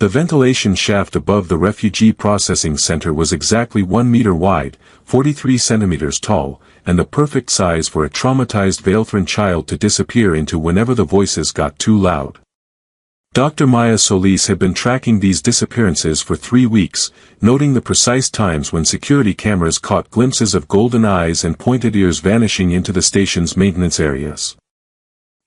The ventilation shaft above the refugee processing center was exactly 1 meter wide, 43 centimeters tall, and the perfect size for a traumatized Veilthran child to disappear into whenever the voices got too loud. Dr. Maya Solis had been tracking these disappearances for 3 weeks, noting the precise times when security cameras caught glimpses of golden eyes and pointed ears vanishing into the station's maintenance areas.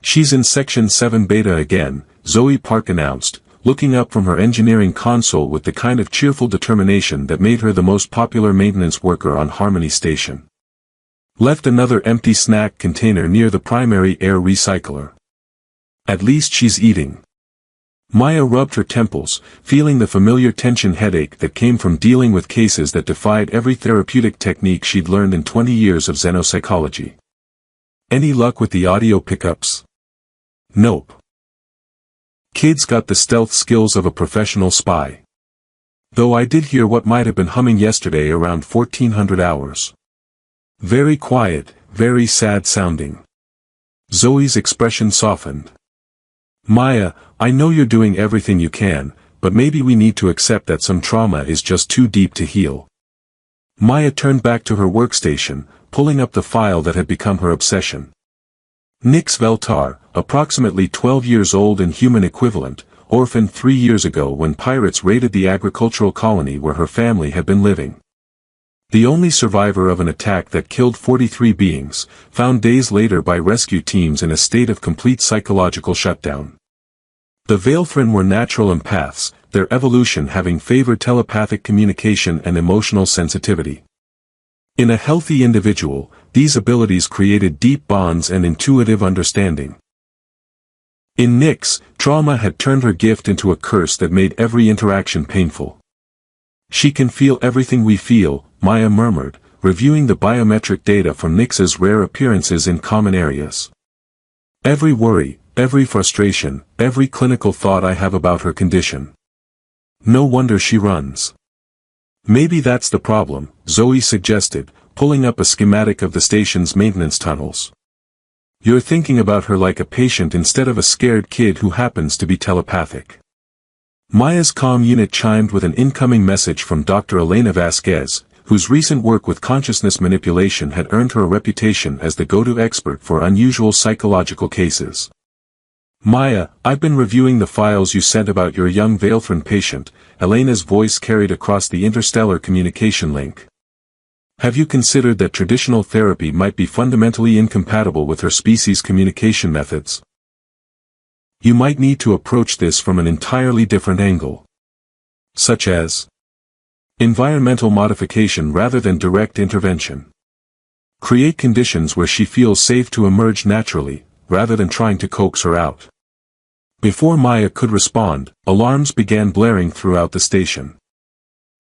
"She's in Section 7 Beta again," Zoe Park announced, looking up from her engineering console with the kind of cheerful determination that made her the most popular maintenance worker on Harmony Station. "Left another empty snack container near the primary air recycler. At least she's eating." Maya rubbed her temples, feeling the familiar tension headache that came from dealing with cases that defied every therapeutic technique she'd learned in 20 years of xenopsychology. "Any luck with the audio pickups?" "Nope. Kid's got the stealth skills of a professional spy. Though I did hear what might have been humming yesterday around 1400 hours. Very quiet, very sad sounding." Zoe's expression softened. "Maya, I know you're doing everything you can, but maybe we need to accept that some trauma is just too deep to heal." Maya turned back to her workstation, pulling up the file that had become her obsession. Nix Veltar, approximately 12 years old and human equivalent, orphaned 3 years ago when pirates raided the agricultural colony where her family had been living. The only survivor of an attack that killed 43 beings, found days later by rescue teams in a state of complete psychological shutdown. The Veilthran were natural empaths, their evolution having favored telepathic communication and emotional sensitivity. In a healthy individual, these abilities created deep bonds and intuitive understanding. In Nix, trauma had turned her gift into a curse that made every interaction painful. "She can feel everything we feel," Maya murmured, reviewing the biometric data from Nix's rare appearances in common areas. "Every worry, every frustration, every clinical thought I have about her condition. No wonder she runs." "Maybe that's the problem," Zoe suggested, pulling up a schematic of the station's maintenance tunnels. "You're thinking about her like a patient instead of a scared kid who happens to be telepathic." Maya's comm unit chimed with an incoming message from Dr. Elena Vasquez, whose recent work with consciousness manipulation had earned her a reputation as the go-to expert for unusual psychological cases. "Maya, I've been reviewing the files you sent about your young Veilthran patient," Elena's voice carried across the interstellar communication link. "Have you considered that traditional therapy might be fundamentally incompatible with her species' communication methods? You might need to approach this from an entirely different angle. Such as environmental modification rather than direct intervention. Create conditions where she feels safe to emerge naturally, rather than trying to coax her out." Before Maya could respond, alarms began blaring throughout the station.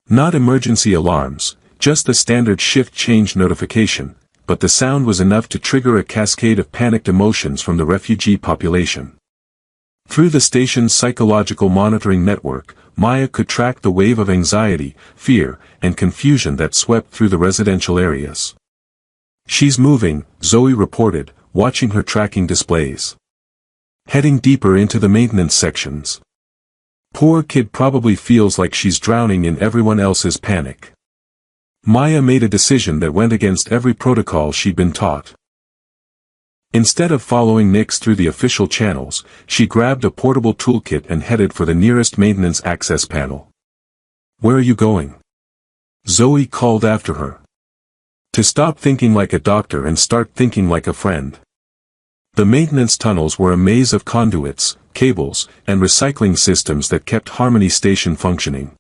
Not emergency alarms, just the standard shift change notification, but the sound was enough to trigger a cascade of panicked emotions from the refugee population. Through the station's psychological monitoring network, Maya could track the wave of anxiety, fear, and confusion that swept through the residential areas. "She's moving," Zoe reported, watching her tracking displays. "Heading deeper into the maintenance sections. Poor kid probably feels like she's drowning in everyone else's panic." Maya made a decision that went against every protocol she'd been taught. Instead of following Nix through the official channels, she grabbed a portable toolkit and headed for the nearest maintenance access panel. "Where are you going?" Zoe called after her. "To stop thinking like a doctor and start thinking like a friend." The maintenance tunnels were a maze of conduits, cables, and recycling systems that kept Harmony Station functioning.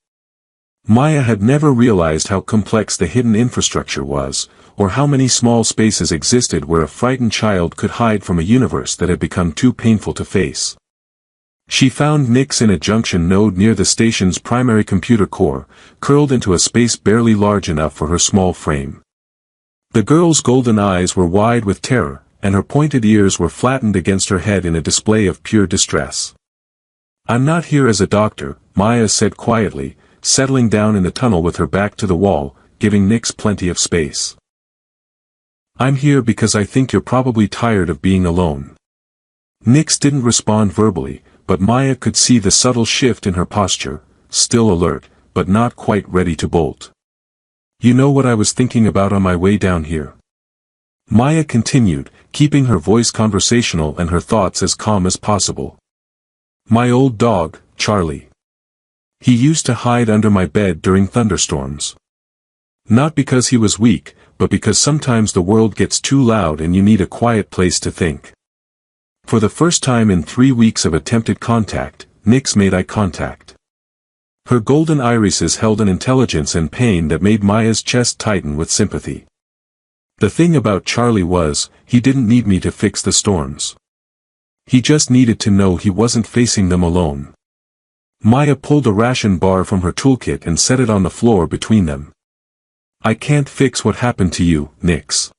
Maya had never realized how complex the hidden infrastructure was, or how many small spaces existed where a frightened child could hide from a universe that had become too painful to face. She found Nix in a junction node near the station's primary computer core, curled into a space barely large enough for her small frame. The girl's golden eyes were wide with terror, and her pointed ears were flattened against her head in a display of pure distress. "I'm not here as a doctor," Maya said quietly, settling down in the tunnel with her back to the wall, giving Nix plenty of space. "I'm here because I think you're probably tired of being alone." Nix didn't respond verbally, but Maya could see the subtle shift in her posture, still alert, but not quite ready to bolt. "You know what I was thinking about on my way down here?" Maya continued, keeping her voice conversational and her thoughts as calm as possible. "My old dog, Charlie. He used to hide under my bed during thunderstorms. Not because he was weak, but because sometimes the world gets too loud and you need a quiet place to think." For the first time in 3 weeks of attempted contact, Nyx made eye contact. Her golden irises held an intelligence and pain that made Maya's chest tighten with sympathy. The thing about Charlie was, he didn't need me to fix the storms. He just needed to know he wasn't facing them alone. Maya pulled a ration bar from her toolkit and set it on the floor between them. "I can't fix what happened to you, Nyx.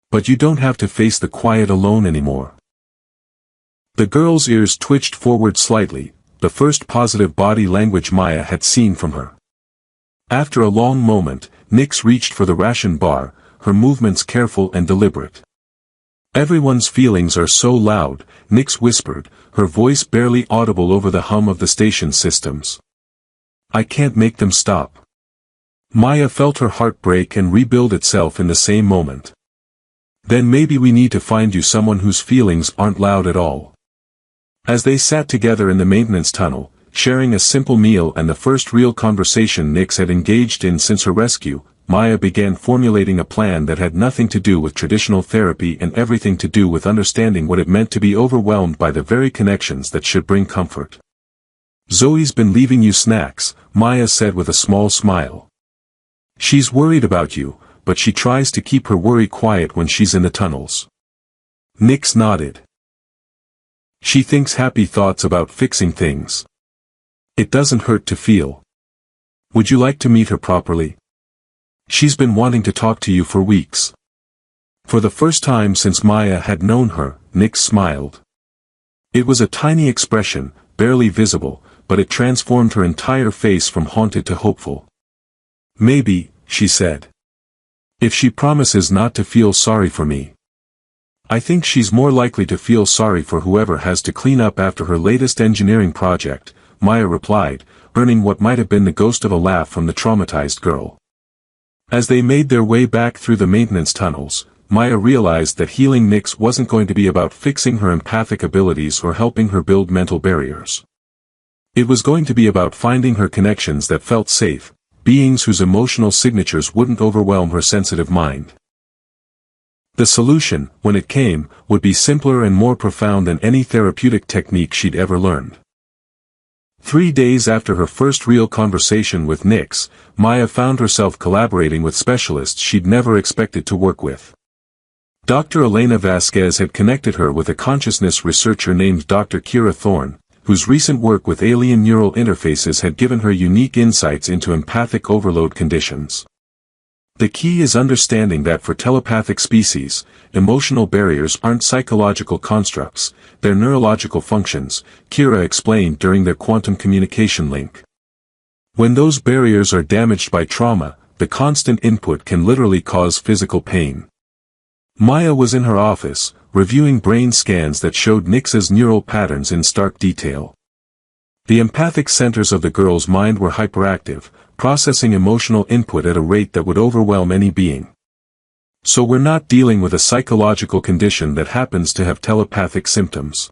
But you don't have to face the quiet alone anymore." The girl's ears twitched forward slightly, the first positive body language Maya had seen from her. After a long moment, Nyx reached for the ration bar, her movements careful and deliberate. "Everyone's feelings are so loud," Nyx whispered, her voice barely audible over the hum of the station systems. "I can't make them stop." Maya felt her heart break and rebuild itself in the same moment. "Then maybe we need to find you someone whose feelings aren't loud at all." As they sat together in the maintenance tunnel, sharing a simple meal and the first real conversation Nyx had engaged in since her rescue, Maya began formulating a plan that had nothing to do with traditional therapy and everything to do with understanding what it meant to be overwhelmed by the very connections that should bring comfort. "Zoe's been leaving you snacks," Maya said with a small smile. "She's worried about you, but she tries to keep her worry quiet when she's in the tunnels." Nyx nodded. "She thinks happy thoughts about fixing things. It doesn't hurt to feel. Would you like to meet her properly? She's been wanting to talk to you for weeks." For the first time since Maya had known her, Nyx smiled. It was a tiny expression, barely visible, but it transformed her entire face from haunted to hopeful. "Maybe," she said. "If she promises not to feel sorry for me." "I think she's more likely to feel sorry for whoever has to clean up after her latest engineering project," Maya replied, earning what might have been the ghost of a laugh from the traumatized girl. As they made their way back through the maintenance tunnels, Maya realized that healing Nyx wasn't going to be about fixing her empathic abilities or helping her build mental barriers. It was going to be about finding her connections that felt safe, beings whose emotional signatures wouldn't overwhelm her sensitive mind. The solution, when it came, would be simpler and more profound than any therapeutic technique she'd ever learned. 3 days after her first real conversation with Nyx, Maya found herself collaborating with specialists she'd never expected to work with. Dr. Elena Vasquez had connected her with a consciousness researcher named Dr. Kira Thorne, whose recent work with alien neural interfaces had given her unique insights into empathic overload conditions. The key is understanding that for telepathic species, emotional barriers aren't psychological constructs, they're neurological functions, Kira explained during their quantum communication link. When those barriers are damaged by trauma, the constant input can literally cause physical pain. Maya was in her office, reviewing brain scans that showed Nyx's neural patterns in stark detail. The empathic centers of the girl's mind were hyperactive, processing emotional input at a rate that would overwhelm any being. So we're not dealing with a psychological condition that happens to have telepathic symptoms.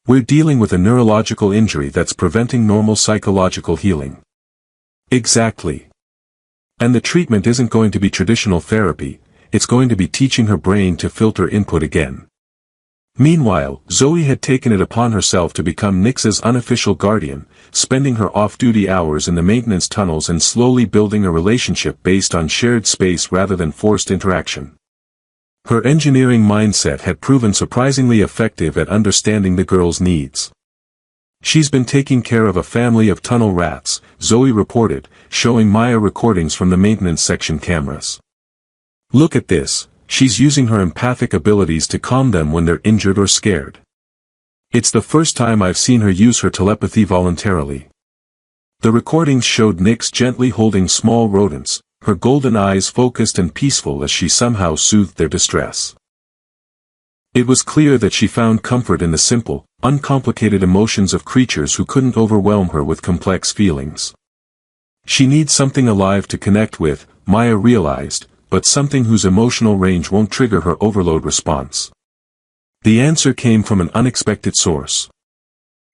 We're dealing with a neurological injury that's preventing normal psychological healing. Exactly. And the treatment isn't going to be traditional therapy, it's going to be teaching her brain to filter input again. Meanwhile, Zoe had taken it upon herself to become Nyx's unofficial guardian, spending her off-duty hours in the maintenance tunnels and slowly building a relationship based on shared space rather than forced interaction. Her engineering mindset had proven surprisingly effective at understanding the girl's needs. "She's been taking care of a family of tunnel rats," Zoe reported, showing Maya recordings from the maintenance section cameras. "Look at this. She's using her empathic abilities to calm them when they're injured or scared. It's the first time I've seen her use her telepathy voluntarily." The recordings showed Nyx gently holding small rodents, her golden eyes focused and peaceful as she somehow soothed their distress. It was clear that she found comfort in the simple, uncomplicated emotions of creatures who couldn't overwhelm her with complex feelings. She needs something alive to connect with, Maya realized, but something whose emotional range won't trigger her overload response. The answer came from an unexpected source.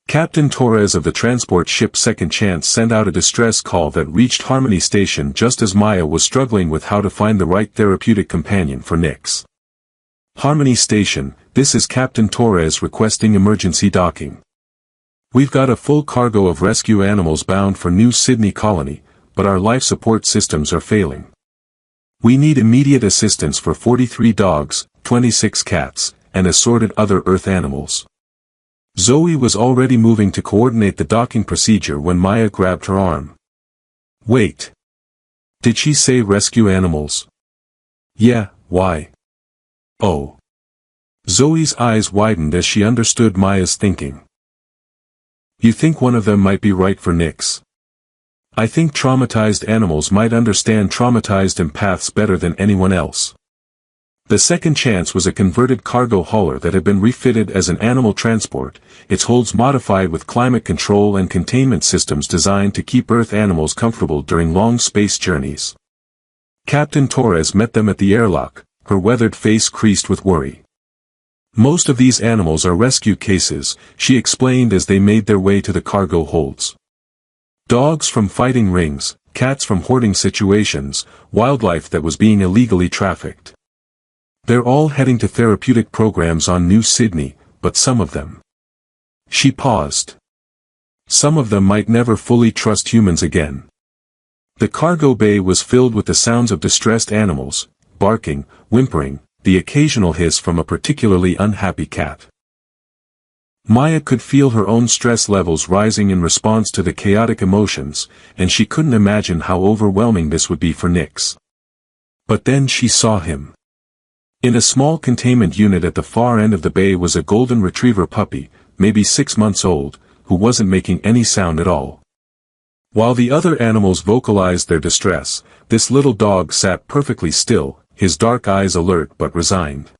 Captain Torres of the transport ship Second Chance sent out a distress call that reached Harmony Station just as Maya was struggling with how to find the right therapeutic companion for Nyx. Harmony Station, this is Captain Torres requesting emergency docking. We've got a full cargo of rescue animals bound for New Sydney Colony, but our life support systems are failing. We need immediate assistance for 43 dogs, 26 cats, and assorted other Earth animals. Zoe was already moving to coordinate the docking procedure when Maya grabbed her arm. Wait. Did she say rescue animals? Yeah, why? Oh. Zoe's eyes widened as she understood Maya's thinking. You think one of them might be right for Nyx? I think traumatized animals might understand traumatized empaths better than anyone else. The Second Chance was a converted cargo hauler that had been refitted as an animal transport, its holds modified with climate control and containment systems designed to keep Earth animals comfortable during long space journeys. Captain Torres met them at the airlock, her weathered face creased with worry. Most of these animals are rescue cases, she explained as they made their way to the cargo holds. Dogs from fighting rings, cats from hoarding situations, wildlife that was being illegally trafficked. They're all heading to therapeutic programs on New Sydney, but some of them. She paused. Some of them might never fully trust humans again. The cargo bay was filled with the sounds of distressed animals, barking, whimpering, the occasional hiss from a particularly unhappy cat. Maya could feel her own stress levels rising in response to the chaotic emotions, and she couldn't imagine how overwhelming this would be for Nyx. But then she saw him. In a small containment unit at the far end of the bay was a golden retriever puppy, maybe 6 months old, who wasn't making any sound at all. While the other animals vocalized their distress, this little dog sat perfectly still, his dark eyes alert but resigned.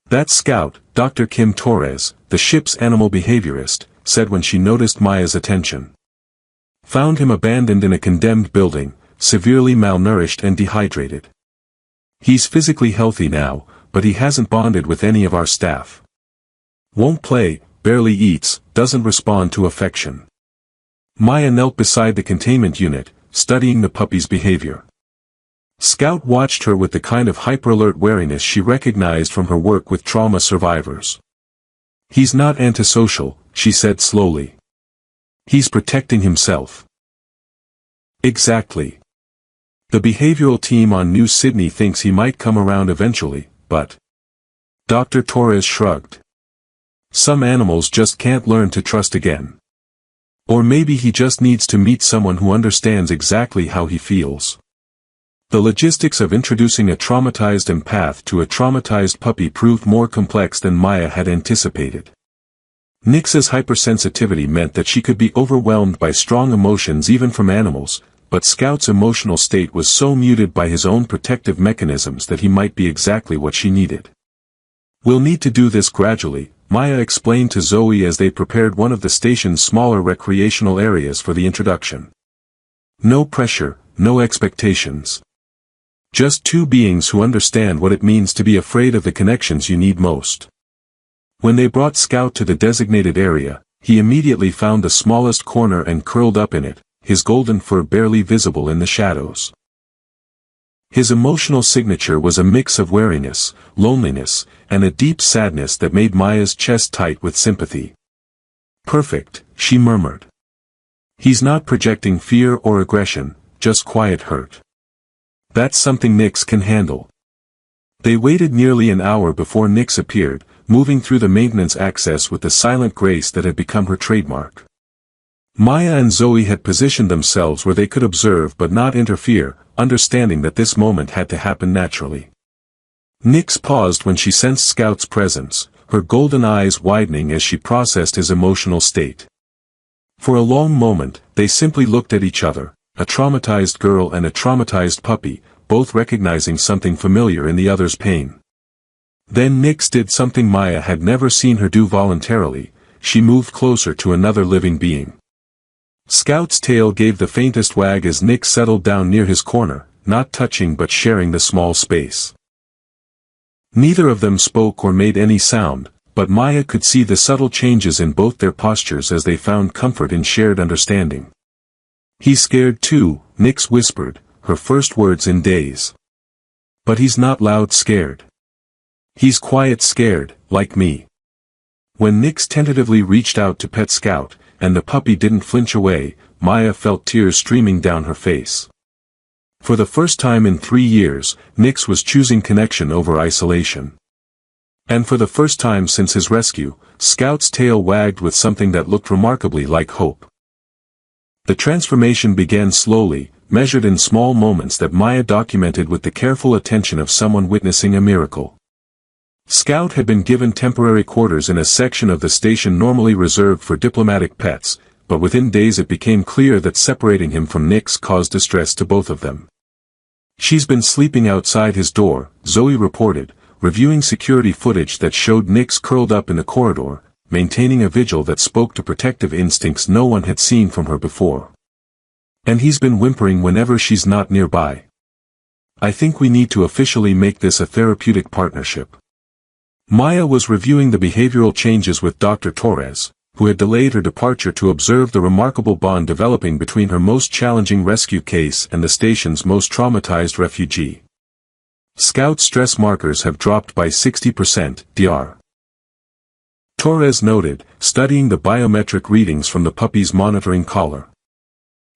That scout, Dr. Kim Torres, the ship's animal behaviorist, said when she noticed Maya's attention. Found him abandoned in a condemned building, severely malnourished and dehydrated. He's physically healthy now, but he hasn't bonded with any of our staff. Won't play, barely eats, doesn't respond to affection. Maya knelt beside the containment unit, studying the puppy's behavior. Scout watched her with the kind of hyper-alert wariness she recognized from her work with trauma survivors. He's not antisocial, she said slowly. He's protecting himself. Exactly. The behavioral team on New Sydney thinks he might come around eventually, but... Dr. Torres shrugged. Some animals just can't learn to trust again. Or maybe he just needs to meet someone who understands exactly how he feels. The logistics of introducing a traumatized empath to a traumatized puppy proved more complex than Maya had anticipated. Nyx's hypersensitivity meant that she could be overwhelmed by strong emotions even from animals, but Scout's emotional state was so muted by his own protective mechanisms that he might be exactly what she needed. We'll need to do this gradually, Maya explained to Zoe as they prepared one of the station's smaller recreational areas for the introduction. No pressure, no expectations. Just two beings who understand what it means to be afraid of the connections you need most. When they brought Scout to the designated area, he immediately found the smallest corner and curled up in it, his golden fur barely visible in the shadows. His emotional signature was a mix of wariness, loneliness, and a deep sadness that made Maya's chest tight with sympathy. Perfect, she murmured. He's not projecting fear or aggression, just quiet hurt. That's something Nyx can handle. They waited nearly an hour before Nyx appeared, moving through the maintenance access with the silent grace that had become her trademark. Maya and Zoe had positioned themselves where they could observe but not interfere, understanding that this moment had to happen naturally. Nyx paused when she sensed Scout's presence, her golden eyes widening as she processed his emotional state. For a long moment, they simply looked at each other, a traumatized girl and a traumatized puppy, both recognizing something familiar in the other's pain. Then Nyx did something Maya had never seen her do voluntarily. she moved closer to another living being. Scout's tail gave the faintest wag as Nick settled down near his corner, not touching but sharing the small space. Neither of them spoke or made any sound, but Maya could see the subtle changes in both their postures as they found comfort in shared understanding. "He's scared too," Nyx whispered, her first words in days. "But he's not loud scared. He's quiet scared, like me." When Nyx tentatively reached out to pet Scout, and the puppy didn't flinch away, Maya felt tears streaming down her face. For the first time in 3 years, Nyx was choosing connection over isolation. And for the first time since his rescue, Scout's tail wagged with something that looked remarkably like hope. The transformation began slowly, measured in small moments that Maya documented with the careful attention of someone witnessing a miracle. Scout had been given temporary quarters in a section of the station normally reserved for diplomatic pets, but within days it became clear that separating him from Nyx caused distress to both of them. "She's been sleeping outside his door," Zoe reported, reviewing security footage that showed Nyx curled up in the corridor, maintaining a vigil that spoke to protective instincts no one had seen from her before. "And he's been whimpering whenever she's not nearby. I think we need to officially make this a therapeutic partnership." Maya was reviewing the behavioral changes with Dr. Torres, who had delayed her departure to observe the remarkable bond developing between her most challenging rescue case and the station's most traumatized refugee. "Scout's stress markers have dropped by 60%, Dr. Torres noted, studying the biometric readings from the puppy's monitoring collar.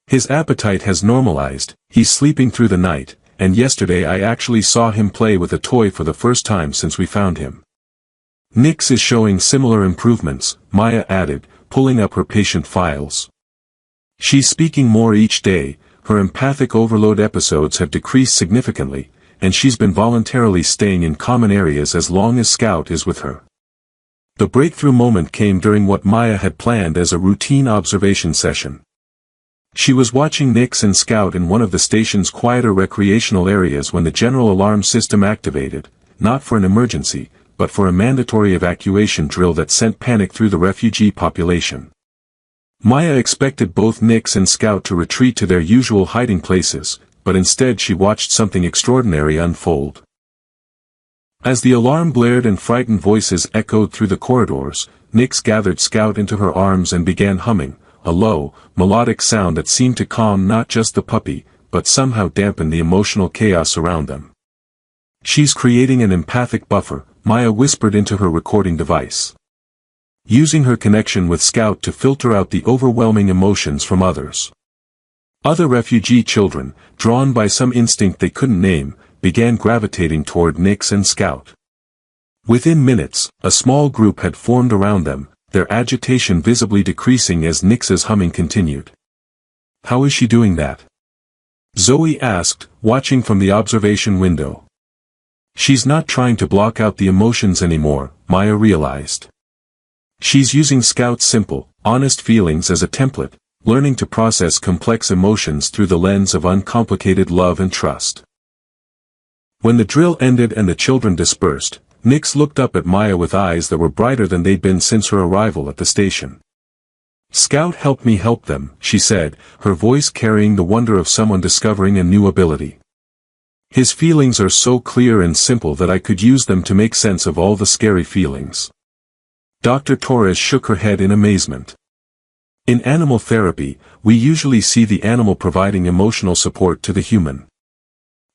"His appetite has normalized, he's sleeping through the night, and yesterday I actually saw him play with a toy for the first time since we found him." "Nyx is showing similar improvements," Maya added, pulling up her patient files. "She's speaking more each day, her empathic overload episodes have decreased significantly, and she's been voluntarily staying in common areas as long as Scout is with her." The breakthrough moment came during what Maya had planned as a routine observation session. She was watching Nyx and Scout in one of the station's quieter recreational areas when the general alarm system activated, not for an emergency, but for a mandatory evacuation drill that sent panic through the refugee population. Maya expected both Nyx and Scout to retreat to their usual hiding places, but instead she watched something extraordinary unfold. As the alarm blared and frightened voices echoed through the corridors, Nyx gathered Scout into her arms and began humming, a low, melodic sound that seemed to calm not just the puppy, but somehow dampen the emotional chaos around them. "She's creating an empathic buffer," Maya whispered into her recording device. "Using her connection with Scout to filter out the overwhelming emotions from others." Other refugee children, drawn by some instinct they couldn't name, began gravitating toward Nyx and Scout. Within minutes, a small group had formed around them, their agitation visibly decreasing as Nyx's humming continued. "How is she doing that?" Zoe asked, watching from the observation window. "She's not trying to block out the emotions anymore," Maya realized. "She's using Scout's simple, honest feelings as a template, learning to process complex emotions through the lens of uncomplicated love and trust." When the drill ended and the children dispersed, Nyx looked up at Maya with eyes that were brighter than they'd been since her arrival at the station. "Scout helped me help them," she said, her voice carrying the wonder of someone discovering a new ability. "His feelings are so clear and simple that I could use them to make sense of all the scary feelings." Dr. Torres shook her head in amazement. "In animal therapy, we usually see the animal providing emotional support to the human.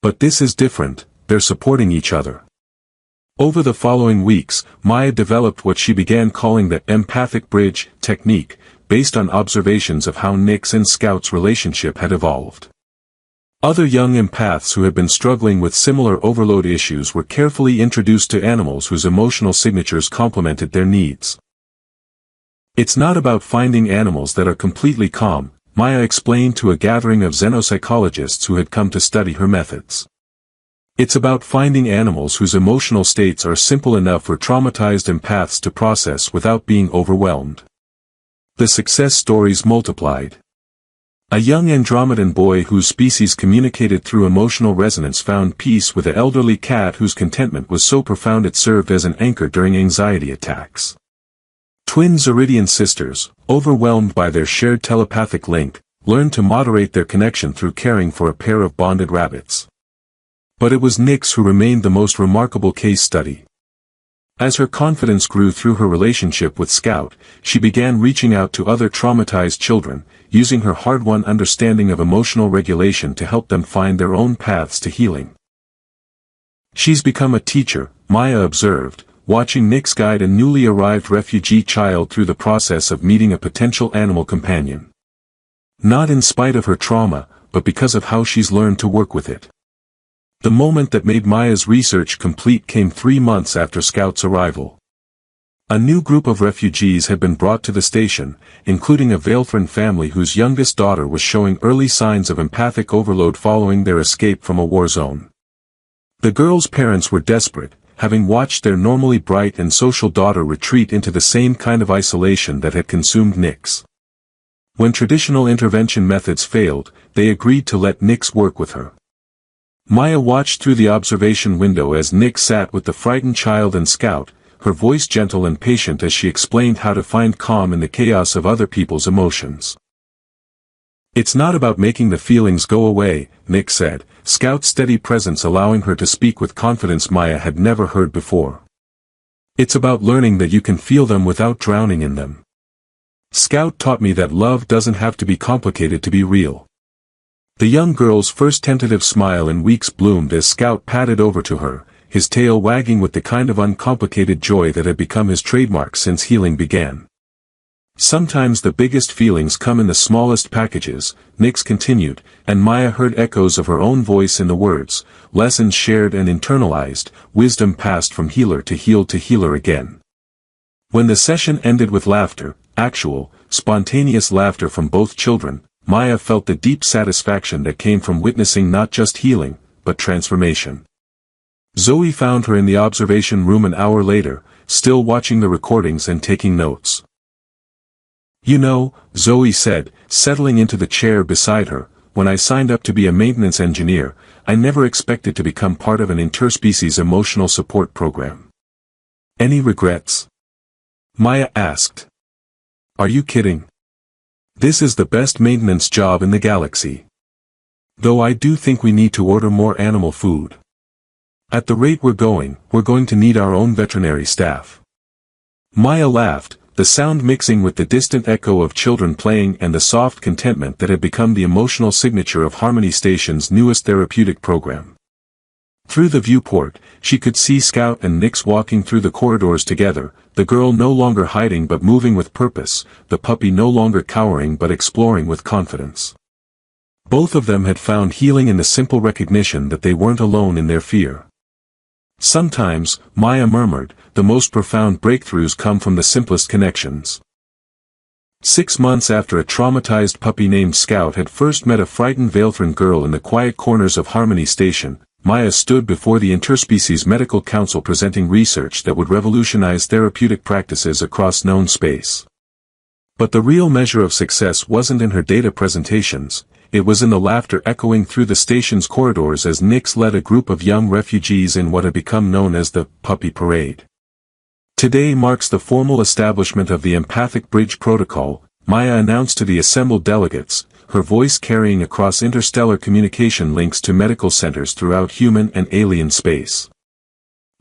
But this is different, they're supporting each other." Over the following weeks, Maya developed what she began calling the empathic bridge technique, based on observations of how Nyx and Scout's relationship had evolved. Other young empaths who had been struggling with similar overload issues were carefully introduced to animals whose emotional signatures complemented their needs. "It's not about finding animals that are completely calm," Maya explained to a gathering of xenopsychologists who had come to study her methods. "It's about finding animals whose emotional states are simple enough for traumatized empaths to process without being overwhelmed." The success stories multiplied. A young Andromedan boy whose species communicated through emotional resonance found peace with an elderly cat whose contentment was so profound it served as an anchor during anxiety attacks. Twin Zeridian sisters, overwhelmed by their shared telepathic link, learned to moderate their connection through caring for a pair of bonded rabbits. But it was Nyx who remained the most remarkable case study. As her confidence grew through her relationship with Scout, she began reaching out to other traumatized children, using her hard-won understanding of emotional regulation to help them find their own paths to healing. "She's become a teacher," Maya observed, watching Nyx guide a newly arrived refugee child through the process of meeting a potential animal companion. Not in spite of her trauma, but because of how she's learned to work with it. The moment that made Maya's research complete came 3 months after Scout's arrival. A new group of refugees had been brought to the station, including a Veilthran family whose youngest daughter was showing early signs of empathic overload following their escape from a war zone. The girls' parents were desperate, having watched their normally bright and social daughter retreat into the same kind of isolation that had consumed Nyx. When traditional intervention methods failed, they agreed to let Nyx work with her. Maya watched through the observation window as Nyx sat with the frightened child and Scout, her voice gentle and patient as she explained how to find calm in the chaos of other people's emotions. "It's not about making the feelings go away," Nyx said, Scout's steady presence allowing her to speak with confidence Maya had never heard before. "It's about learning that you can feel them without drowning in them. Scout taught me that love doesn't have to be complicated to be real." The young girl's first tentative smile in weeks bloomed as Scout padded over to her, his tail wagging with the kind of uncomplicated joy that had become his trademark since healing began. "Sometimes the biggest feelings come in the smallest packages," Nyx continued, and Maya heard echoes of her own voice in the words, lessons shared and internalized, wisdom passed from healer to healer again. When the session ended with laughter, actual, spontaneous laughter from both children, Maya felt the deep satisfaction that came from witnessing not just healing, but transformation. Zoe found her in the observation room an hour later, still watching the recordings and taking notes. "You know," Zoe said, settling into the chair beside her, "when I signed up to be a maintenance engineer, I never expected to become part of an interspecies emotional support program." "Any regrets?" Maya asked. "Are you kidding? This is the best maintenance job in the galaxy. Though I do think we need to order more animal food. At the rate we're going to need our own veterinary staff." Maya laughed, the sound mixing with the distant echo of children playing and the soft contentment that had become the emotional signature of Harmony Station's newest therapeutic program. Through the viewport, she could see Scout and Nyx walking through the corridors together, the girl no longer hiding but moving with purpose, the puppy no longer cowering but exploring with confidence. Both of them had found healing in the simple recognition that they weren't alone in their fear. "Sometimes," Maya murmured, "the most profound breakthroughs come from the simplest connections." 6 months after a traumatized puppy named Scout had first met a frightened Veilthran girl in the quiet corners of Harmony Station, Maya stood before the Interspecies Medical Council presenting research that would revolutionize therapeutic practices across known space. But the real measure of success wasn't in her data presentations, it was in the laughter echoing through the station's corridors as Nyx led a group of young refugees in what had become known as the Puppy Parade. "Today marks the formal establishment of the Empathic Bridge Protocol," Maya announced to the assembled delegates, her voice carrying across interstellar communication links to medical centers throughout human and alien space.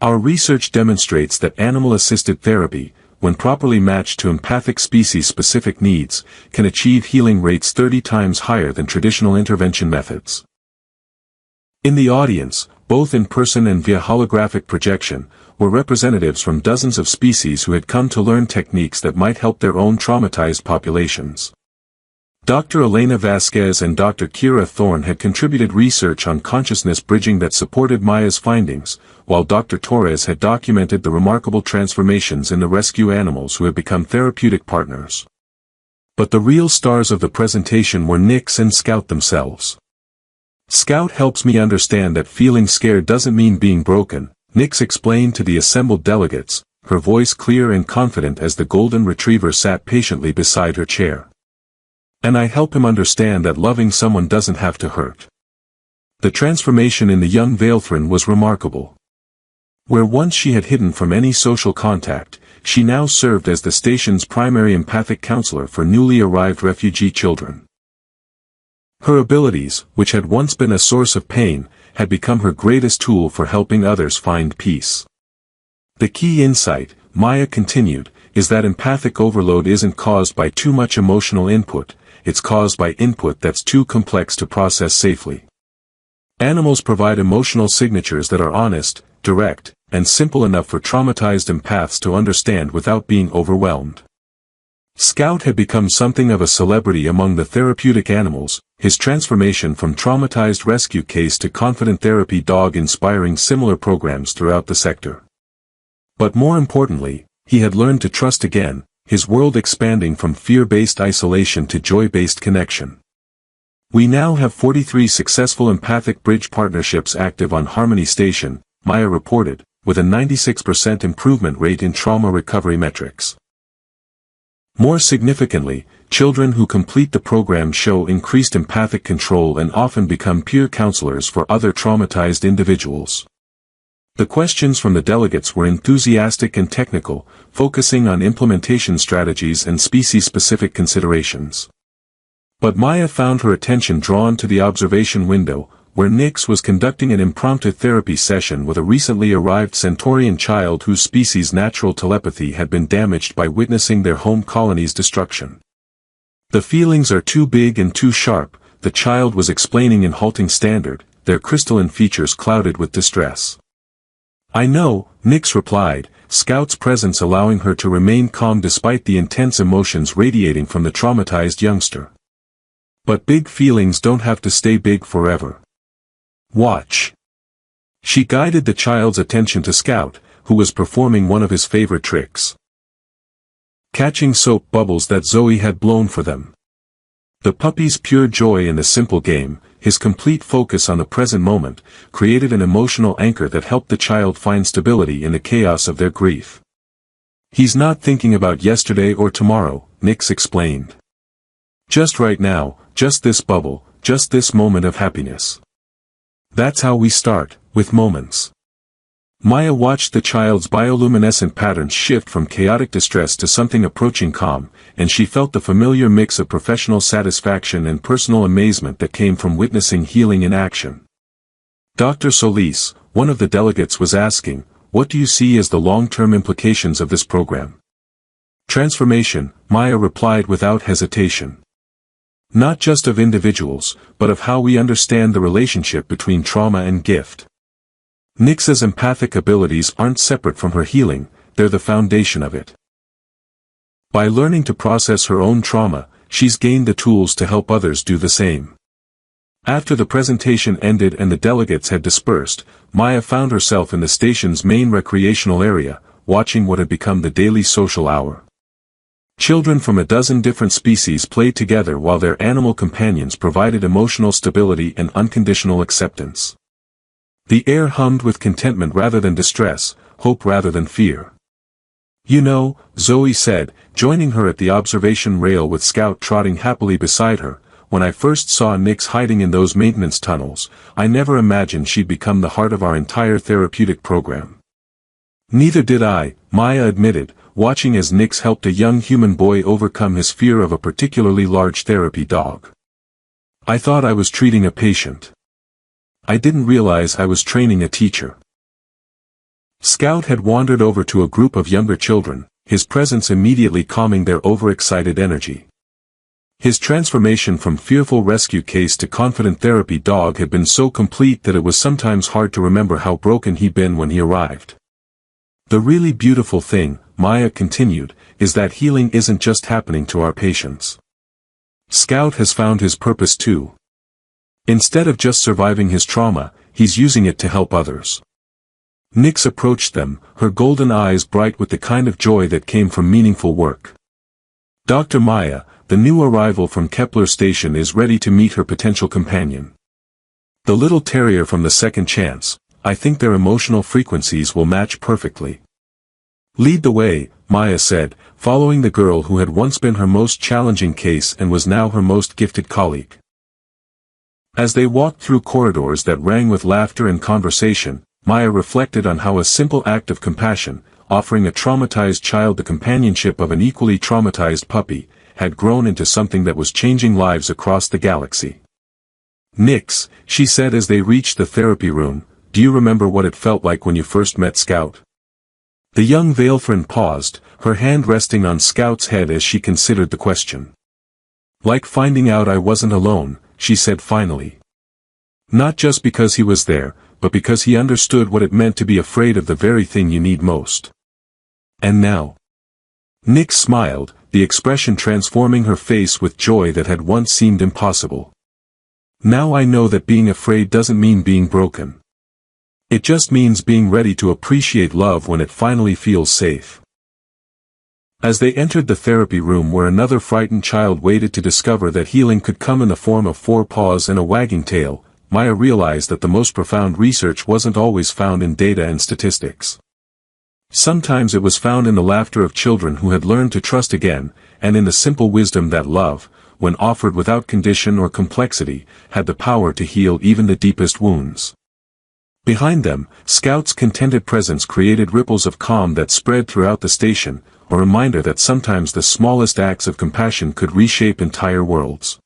"Our research demonstrates that animal-assisted therapy, when properly matched to empathic species-specific needs, can achieve healing rates 30 times higher than traditional intervention methods." In the audience, both in person and via holographic projection, were representatives from dozens of species who had come to learn techniques that might help their own traumatized populations. Dr. Elena Vasquez and Dr. Kira Thorne had contributed research on consciousness bridging that supported Maya's findings, while Dr. Torres had documented the remarkable transformations in the rescue animals who had become therapeutic partners. But the real stars of the presentation were Nyx and Scout themselves. "Scout helps me understand that feeling scared doesn't mean being broken," Nyx explained to the assembled delegates, her voice clear and confident as the golden retriever sat patiently beside her chair. "And I help him understand that loving someone doesn't have to hurt." The transformation in the young Veilthran was remarkable. Where once she had hidden from any social contact, she now served as the station's primary empathic counselor for newly arrived refugee children. Her abilities, which had once been a source of pain, had become her greatest tool for helping others find peace. The key insight, Maya continued, is that empathic overload isn't caused by too much emotional input, it's caused by input that's too complex to process safely. Animals provide emotional signatures that are honest, direct, and simple enough for traumatized empaths to understand without being overwhelmed. Scout had become something of a celebrity among the therapeutic animals, his transformation from traumatized rescue case to confident therapy dog inspiring similar programs throughout the sector. But more importantly, he had learned to trust again, his world expanding from fear-based isolation to joy-based connection. We now have 43 successful empathic bridge partnerships active on Harmony Station, Maya reported, with a 96% improvement rate in trauma recovery metrics. More significantly, children who complete the program show increased empathic control and often become peer counselors for other traumatized individuals. The questions from the delegates were enthusiastic and technical, focusing on implementation strategies and species-specific considerations. But Maya found her attention drawn to the observation window, where Nix was conducting an impromptu therapy session with a recently arrived Centaurian child whose species' natural telepathy had been damaged by witnessing their home colony's destruction. The feelings are too big and too sharp, the child was explaining in halting standard, their crystalline features clouded with distress. I know, Nix replied, Scout's presence allowing her to remain calm despite the intense emotions radiating from the traumatized youngster. But big feelings don't have to stay big forever. Watch. She guided the child's attention to Scout, who was performing one of his favorite tricks. Catching soap bubbles that Zoe had blown for them. The puppy's pure joy in the simple game, his complete focus on the present moment, created an emotional anchor that helped the child find stability in the chaos of their grief. He's not thinking about yesterday or tomorrow, Nix explained. Just right now, just this bubble, just this moment of happiness. That's how we start, with moments. Maya watched the child's bioluminescent patterns shift from chaotic distress to something approaching calm, and she felt the familiar mix of professional satisfaction and personal amazement that came from witnessing healing in action. Dr. Solis, one of the delegates, was asking, "What do you see as the long-term implications of this program?" "Transformation," Maya replied without hesitation. "Not just of individuals, but of how we understand the relationship between trauma and gift." Nix's empathic abilities aren't separate from her healing, they're the foundation of it. By learning to process her own trauma, she's gained the tools to help others do the same. After the presentation ended and the delegates had dispersed, Maya found herself in the station's main recreational area, watching what had become the daily social hour. Children from a dozen different species played together while their animal companions provided emotional stability and unconditional acceptance. The air hummed with contentment rather than distress, hope rather than fear. "You know," Zoe said, joining her at the observation rail with Scout trotting happily beside her, "when I first saw Nix hiding in those maintenance tunnels, I never imagined she'd become the heart of our entire therapeutic program." "Neither did I," Maya admitted, watching as Nix helped a young human boy overcome his fear of a particularly large therapy dog. "I thought I was treating a patient. I didn't realize I was training a teacher." Scout had wandered over to a group of younger children, his presence immediately calming their overexcited energy. His transformation from fearful rescue case to confident therapy dog had been so complete that it was sometimes hard to remember how broken he'd been when he arrived. "The really beautiful thing," Maya continued, "is that healing isn't just happening to our patients. Scout has found his purpose too. Instead of just surviving his trauma, he's using it to help others." Nix approached them, her golden eyes bright with the kind of joy that came from meaningful work. "Dr. Maya, the new arrival from Kepler Station is ready to meet her potential companion. The little terrier from the Second Chance, I think their emotional frequencies will match perfectly." "Lead the way," Maya said, following the girl who had once been her most challenging case and was now her most gifted colleague. As they walked through corridors that rang with laughter and conversation, Maya reflected on how a simple act of compassion, offering a traumatized child the companionship of an equally traumatized puppy, had grown into something that was changing lives across the galaxy. "Nix," she said as they reached the therapy room, "do you remember what it felt like when you first met Scout?" The young Veilfriend paused, her hand resting on Scout's head as she considered the question. "Like finding out I wasn't alone," she said finally. "Not just because he was there, but because he understood what it meant to be afraid of the very thing you need most." "And now?" Nix smiled, the expression transforming her face with joy that had once seemed impossible. "Now I know that being afraid doesn't mean being broken. It just means being ready to appreciate love when it finally feels safe." As they entered the therapy room where another frightened child waited to discover that healing could come in the form of 4 paws and a wagging tail, Maya realized that the most profound research wasn't always found in data and statistics. Sometimes it was found in the laughter of children who had learned to trust again, and in the simple wisdom that love, when offered without condition or complexity, had the power to heal even the deepest wounds. Behind them, Scout's contented presence created ripples of calm that spread throughout the station, a reminder that sometimes the smallest acts of compassion could reshape entire worlds.